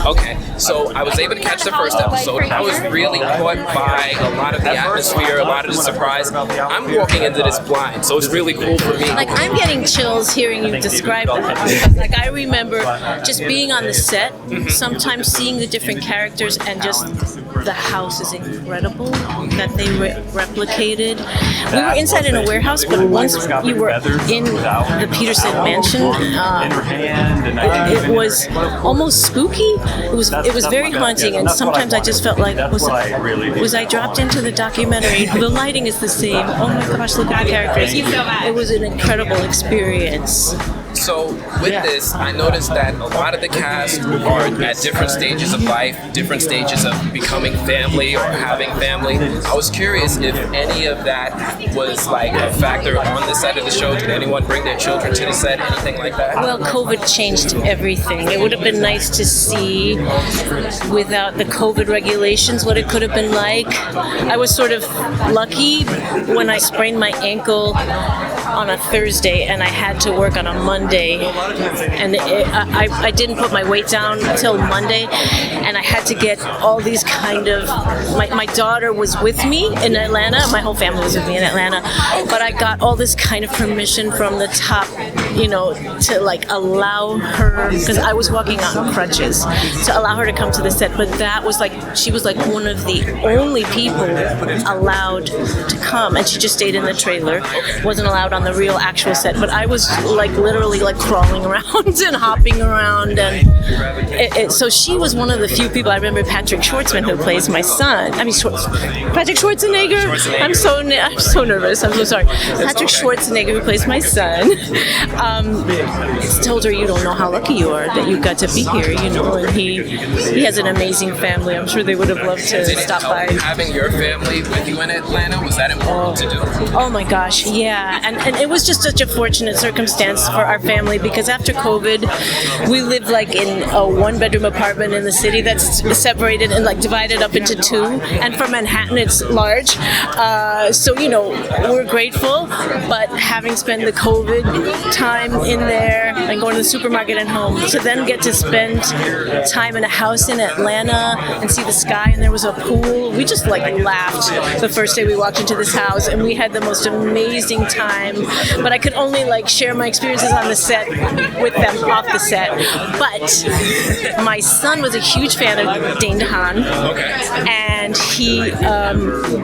Okay, so I was able to catch the first episode. I was really caught by a lot of the atmosphere, a lot of the surprise. I'm walking into this blind, so it's really cool for me. Like, I'm getting chills hearing you describe it. Because, like, I remember just being on the set, sometimes seeing the different characters, and just the house is incredible that they replicated. We were inside in a warehouse, but once you were in the Peterson mansion, it was almost spooky. It was very haunting, and sometimes I just felt like, was I dropped into the documentary? The lighting is the same. Oh my gosh, look at the characters. It was an incredible experience. So with this, I noticed that a lot of the cast are at different stages of life, different stages of becoming family or having family. I was curious if any of that was like a factor on the set of the show. Did anyone bring their children to the set, anything like that? Well, COVID changed everything. It would have been nice to see, without the COVID regulations, what it could have been like. I was sort of lucky when I sprained my ankle on a Thursday and I had to work on a Monday, and I didn't put my weight down until Monday, and I had to get all these kind of, my daughter was with me in Atlanta, my whole family was with me in Atlanta, but I got all this kind of permission from the top, to like allow her, because I was walking on crutches, to allow her to come to the set. But that was like, she was like one of the only people allowed to come, and she just stayed in the trailer, wasn't allowed on the real actual set. But I was like literally like crawling around and hopping around, and so she was one of the few people. I remember Patrick Schwartzman, who plays my son. Patrick Schwarzenegger. I'm so nervous. I'm so sorry. Patrick Schwarzenegger, who plays my son, told her, "You don't know how lucky you are that you got to be here." And he has an amazing family. I'm sure they would have loved to stop by. Having your family with you in Atlanta, was that important to do? Oh my gosh, yeah. And it was just such a fortunate circumstance for our family, because after COVID, we lived like in a one-bedroom apartment in the city that's separated and like divided up into two. And for Manhattan, it's large. So, we're grateful. But having spent the COVID time in there and going to the supermarket and home, to then get to spend time in a house in Atlanta and see the sky, and there was a pool. We just like laughed the first day we walked into this house, and we had the most amazing time. But I could only like share my experiences on the set with them off the set. But my son was a huge fan of Dane DeHaan, and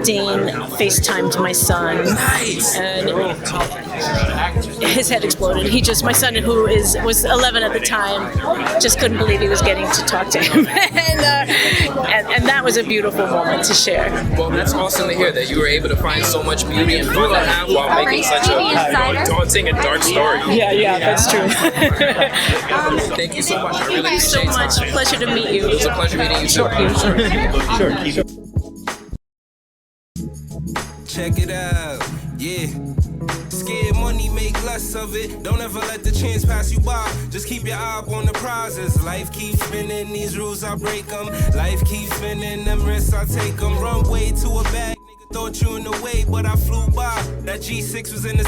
Dane FaceTimed my son, and his head exploded. My son, who was 11 at the time, just couldn't believe he was getting to talk to him, and that was a beautiful moment to share. Well, that's awesome to hear that you were able to find so much beauty and fun to have while making such a daunting and dark story. Yeah, that's true. Thank you so much. I really Thank you so much. Pleasure to meet you. It was a pleasure meeting you too. Sure. Check it out, yeah. Scared money, make less of it. Don't ever let the chance pass you by. Just keep your eye up on the prizes. Life keeps spinning, these rules I break them. Life keeps spinning, them risks I take them. Run way to a bag, nigga thought you in the way, but I flew by. That G6 was in the